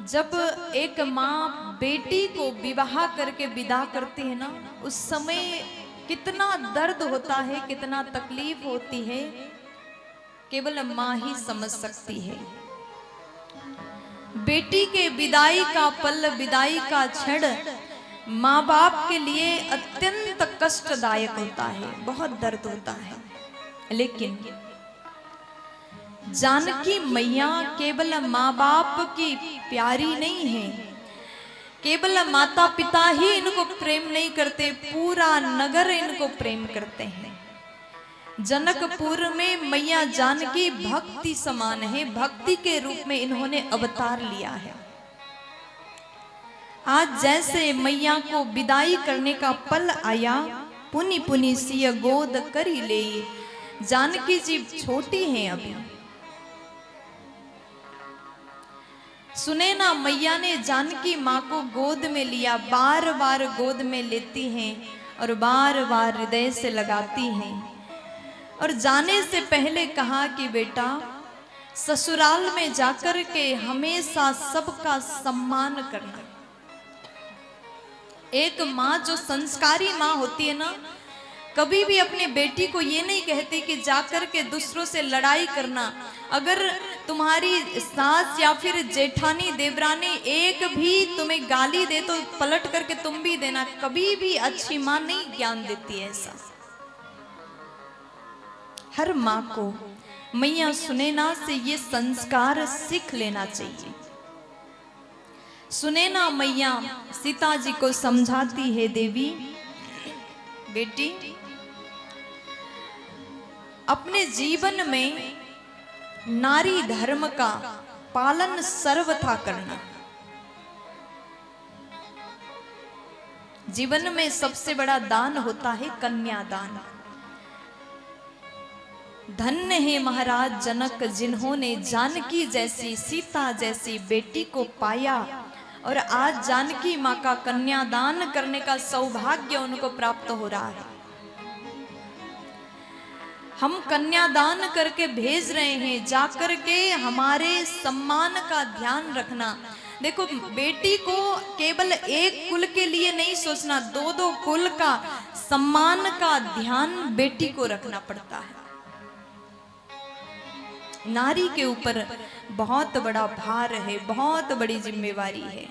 जब एक माँ बेटी को विवाह करके विदा करती है ना, उस समय कितना दर्द होता है, कितना तकलीफ होती है, केवल माँ ही समझ सकती है। बेटी के विदाई का पल, विदाई का क्षण माँ बाप के लिए अत्यंत कष्टदायक होता है, बहुत दर्द होता है। लेकिन जानकी मैया केवल माँ बाप की प्यारी नहीं है, केवल माता पिता ही इनको प्रेम नहीं करते, पूरा नगर इनको प्रेम करते हैं। जनकपुर में मैया जानकी भक्ति समान है, भक्ति के रूप में इन्होंने अवतार लिया है। आज जैसे मैया को विदाई करने का पल आया, पुनि पुनि सिय गोद करी ले। जानकी जी छोटी हैं अभी। सुनैना मैया ने जानकी माँ को गोद में लिया, बार बार गोद में लेती हैं और बार बार हृदय से लगाती हैं। और जाने से पहले कहा कि बेटा, ससुराल में जाकर के हमेशा सबका सम्मान करना। एक माँ जो संस्कारी माँ होती है ना, कभी भी अपने बेटी को ये नहीं कहती कि जाकर के दूसरों से लड़ाई करना। अगर तुम्हारी सास या फिर जेठानी देवरानी एक भी तुम्हें गाली दे तो पलट करके तुम भी देना। कभी भी अच्छी माँ नहीं ज्ञान देती है ऐसा। हर माँ को मैया सुनैना से ये संस्कार सीख लेना चाहिए। सुनैना मैया सीता जी को समझाती है, देवी बेटी, अपने जीवन में नारी धर्म का पालन सर्वथा करना। जीवन में सबसे बड़ा दान होता है कन्यादान। धन्य है महाराज जनक, जिन्होंने जानकी जैसी, सीता जैसी बेटी को पाया और आज जानकी माँ का कन्यादान करने का सौभाग्य उनको प्राप्त हो रहा है। हम कन्यादान करके भेज रहे हैं, जाकर के हमारे सम्मान का ध्यान रखना। देखो, बेटी को केवल एक कुल के लिए नहीं सोचना, दो दो कुल का सम्मान का ध्यान बेटी को रखना पड़ता है। नारी के ऊपर बहुत बड़ा भार है, बहुत बड़ी जिम्मेवारी है।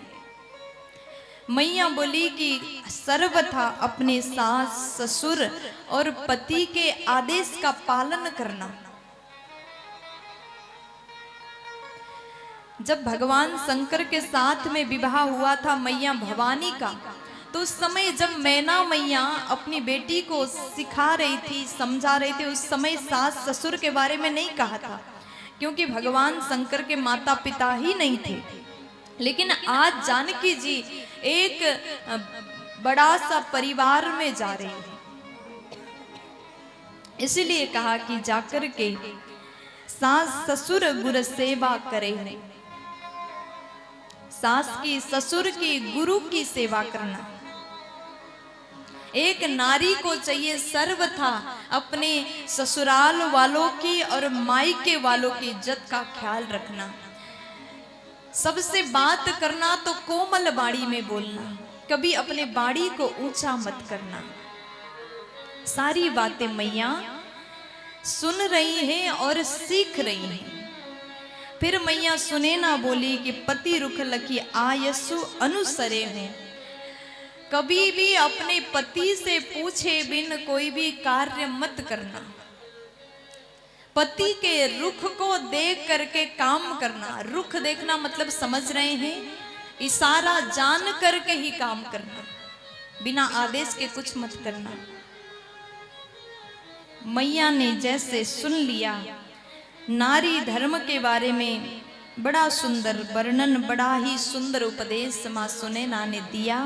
मैया बोली कि सर्वथा अपने सास ससुर और पति के आदेश का पालन करना। जब भगवान शंकर के साथ में विवाह हुआ था मैया भवानी का, तो उस समय जब मैना मैया अपनी बेटी को सिखा रही थी, समझा रही थी, उस समय सास ससुर के बारे में नहीं कहा था, क्योंकि भगवान शंकर के माता पिता ही नहीं थे। लेकिन आज जानकी जी एक बड़ा सा परिवार में जा रही है, इसलिए कहा कि जाकर के सास ससुर गुरु सेवा करे। सास की, ससुर की, गुरु की सेवा करना एक नारी को चाहिए। सर्वथा अपने ससुराल वालों की और मायके वालों की इज्जत का ख्याल रखना। सबसे बात करना तो कोमल बाड़ी में बोलना, कभी अपने बाड़ी को ऊंचा मत करना। सारी बातें मैया सुन रही हैं और सीख रही हैं। फिर मैया सुनैना बोली कि पति रुख लखी आयसु अनुसरे हैं। कभी भी अपने पति से पूछे बिन कोई भी कार्य मत करना। पति के रुख को देख करके काम करना। रुख देखना मतलब समझ रहे हैं, इशारा जान करके ही काम करना, बिना आदेश के कुछ मत करना। मैया ने जैसे सुन लिया, नारी धर्म के बारे में बड़ा सुंदर वर्णन, बड़ा ही सुंदर उपदेश मां सुनैना ने दिया।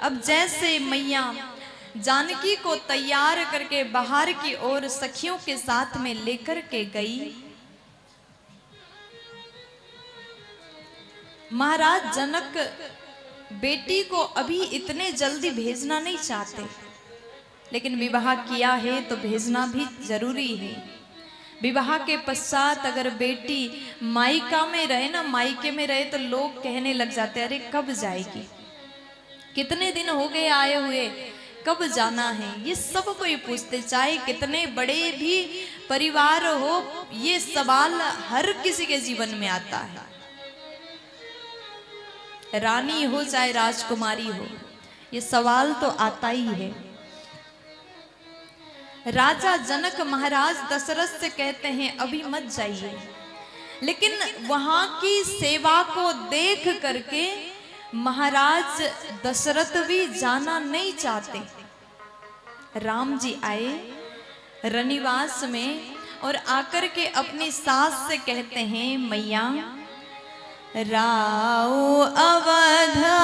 अब जैसे मैया जानकी को तैयार करके बाहर की ओर सखियों के साथ में लेकर के गई, महाराज जनक बेटी को अभी इतने जल्दी भेजना नहीं चाहते, लेकिन विवाह किया है तो भेजना भी जरूरी है। विवाह के पश्चात अगर बेटी मायका में रहे ना, मायके में रहे, तो लोग कहने लग जाते, अरे कब जाएगी, कितने दिन हो गए आए हुए, कब जाना है। ये सब कोई पूछते, चाहे कितने बड़े भी परिवार हो, ये सवाल हर किसी के जीवन में आता है। रानी हो चाहे राजकुमारी हो, ये सवाल तो आता ही है। राजा जनक महाराज दशरथ से कहते हैं अभी मत जाइए, लेकिन वहां की सेवा को देख करके महाराज दशरथ भी जाना नहीं चाहते। राम जी आए रनिवास में और आकर के अपनी सास से कहते हैं, मैया राव अवधपुरा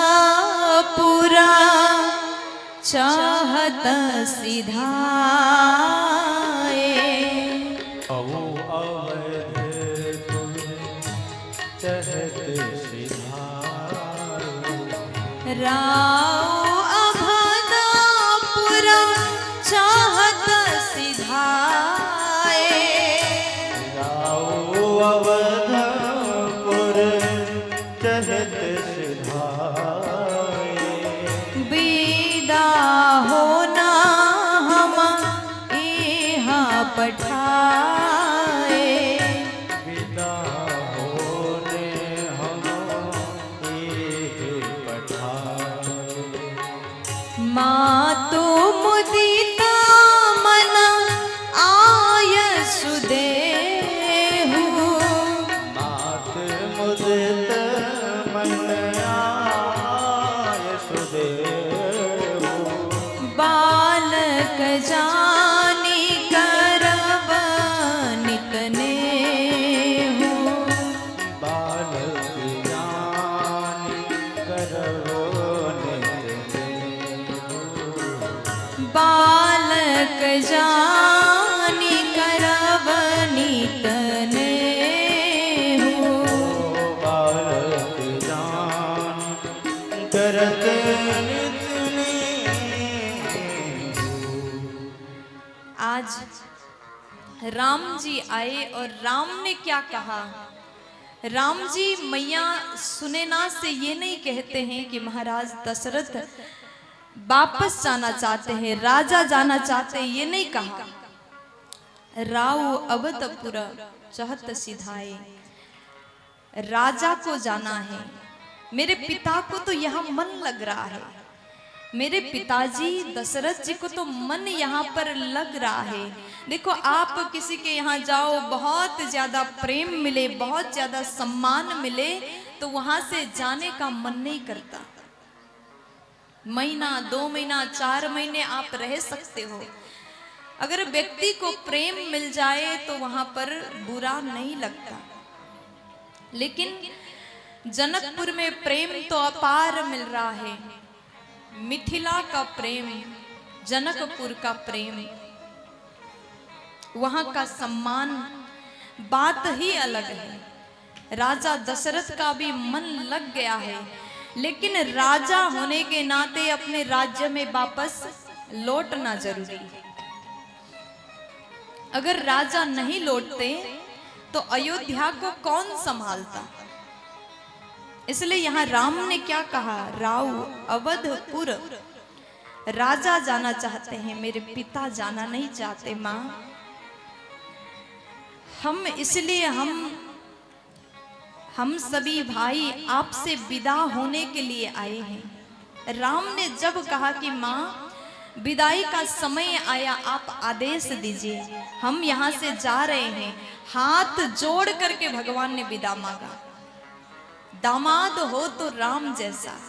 चाहत सिधाए। राव अवधपुरा चाहत सिधाए। राव अवधपुर चाहत सिधाए। विदा होना हम यहाँ पठाए। विदा होने हम पठाए। माँ तो मुदिता मन आय सुदेहु। मात मुदित मन आय सुदेहु। बालक जानी करब नितनेहु। बालक जानी करबो नितनेहु। बालक जानी करब नितनेहु। बालक जान करत नितनेहु। आज राम जी आए और राम ने क्या कहा। राम जी मैया सुनेना से ये नहीं कहते हैं कि महाराज दशरथ वापस जाना चाहते हैं, राजा जाना चाहते हैं, ये नहीं कहा। राव अवधपुर चाहत सिधाए, राजा को जाना है। मेरे पिता को तो यहाँ मन लग रहा है, मेरे पिताजी दशरथ जी को तो मन यहाँ पर लग रहा है। देखो आप किसी के यहाँ जाओ, बहुत ज्यादा प्रेम मिले, बहुत ज्यादा सम्मान मिले, तो वहां से जाने का मन नहीं करता। महीना 2 महीना 4 महीने आप रह सकते हो। अगर व्यक्ति को प्रेम मिल जाए तो वहां पर बुरा नहीं लगता। लेकिन जनकपुर में प्रेम तो अपार मिल रहा है। मिथिला का प्रेम, जनकपुर का प्रेम, वहां का सम्मान बात ही अलग है। राजा दशरथ का भी मन लग गया है, लेकिन राजा होने के नाते अपने राज्य में वापस लौटना जरूरी है। अगर राजा नहीं लौटते तो अयोध्या को कौन संभालता। इसलिए यहाँ राम ने क्या कहा, राव अवधपुर, राजा जाना चाहते हैं, मेरे पिता जाना नहीं चाहते। माँ हम इसलिए हम सभी भाई आपसे विदा होने के लिए आए हैं। राम ने जब कहा कि माँ विदाई का समय आया, आप आदेश दीजिए, हम यहाँ से जा रहे हैं, हाथ जोड़ करके भगवान ने विदा मांगा। दामाद हो तो राम जैसा।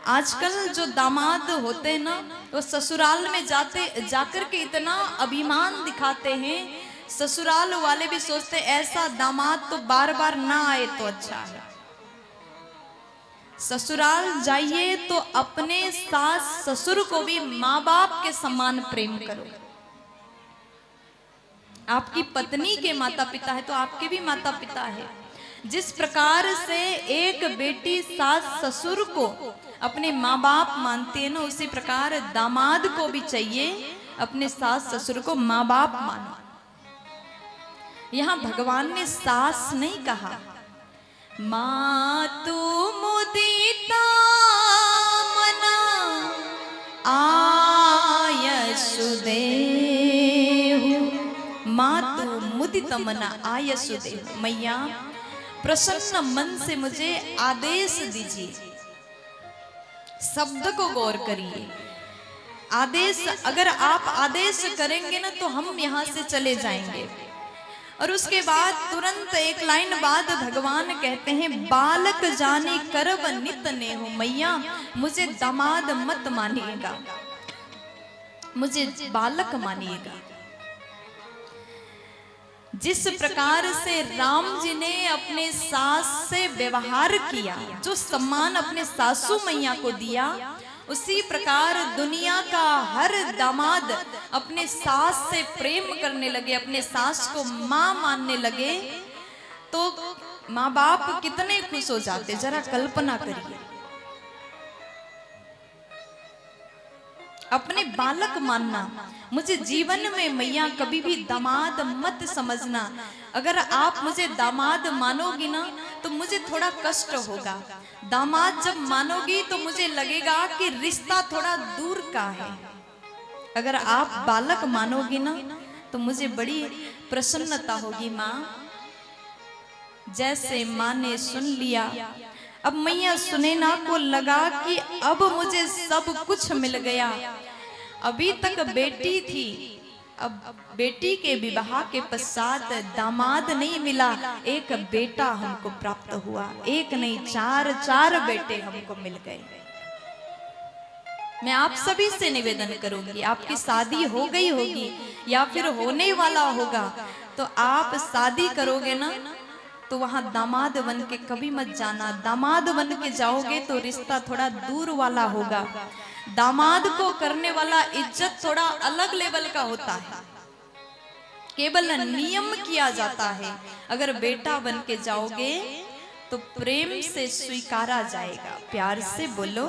आजकल जो दामाद होते हैं ना, वो ससुराल में जाकर के इतना अभिमान दिखाते हैं, ससुराल वाले भी सोचते ऐसा दामाद तो बार बार ना आए तो अच्छा है। ससुराल जाइए तो अपने सास ससुर को भी माँ बाप के समान प्रेम करो। आपकी पत्नी के माता पिता है तो आपके भी माता पिता है। जिस प्रकार से एक बेटी सास ससुर को अपने माँ बाप मानती है ना, उसी प्रकार दामाद को भी चाहिए अपने सास ससुर को माँ बाप मानो। यहाँ भगवान ने सास नहीं कहा। मातु मुदिता मना आयसुदेहु, मातु मुदित मना आयसुदेहु। मैया प्रसन्न मन से मुझे आदेश दीजिए। शब्द को गौर करिए। आदेश, अगर आप आदेश करेंगे ना तो हम यहाँ से चले जाएंगे। और उसके बाद तुरंत एक लाइन बाद भगवान कहते हैं, बालक जाने करब नित ने हो। मैया मुझे दामाद मत मानिएगा, मुझे बालक मानिएगा। जिस प्रकार से राम जी ने अपने सास से व्यवहार किया, जो सम्मान अपने सासू मैया को दिया, उसी प्रकार दुनिया का हर दामाद अपने सास से प्रेम करने लगे, अपने सास को माँ मानने लगे, तो माँ बाप कितने खुश हो जाते, जरा कल्पना करिए। अपने बालक मानना। मुझे जीवन में मैया कभी भी दामाद मत समझना। अगर आप मुझे दामाद मानोगी ना तो मुझे थोड़ा कष्ट होगा। दामाद जब मानोगी तो मुझे लगेगा कि रिश्ता थोड़ा दूर का है। अगर आप बालक मानोगी ना तो मुझे बड़ी प्रसन्नता होगी। माँ, जैसे माँ ने सुन लिया, अब मैया सुनैना को लगा कि अब मुझे सब कुछ मिल गया। अभी तक बेटी थी, अब बेटी के विवाह के पश्चात दामाद नहीं मिला, एक बेटा हमको प्राप्त हुआ। एक नहीं, चार बेटे हमको मिल गए। मैं आप सभी से निवेदन करूंगी, आपकी शादी हो गई होगी या फिर होने वाला होगा, तो आप शादी करोगे ना तो वहां दामाद बन के कभी मत जाना। दामाद बन के जाओगे तो रिश्ता थोड़ा दूर वाला होगा। दामाद को करने वाला इज्जत थोड़ा अलग लेवल का होता है, केवल नियम किया जाता है। अगर बेटा बन के जाओगे तो प्रेम से स्वीकारा जाएगा। प्यार से बोलो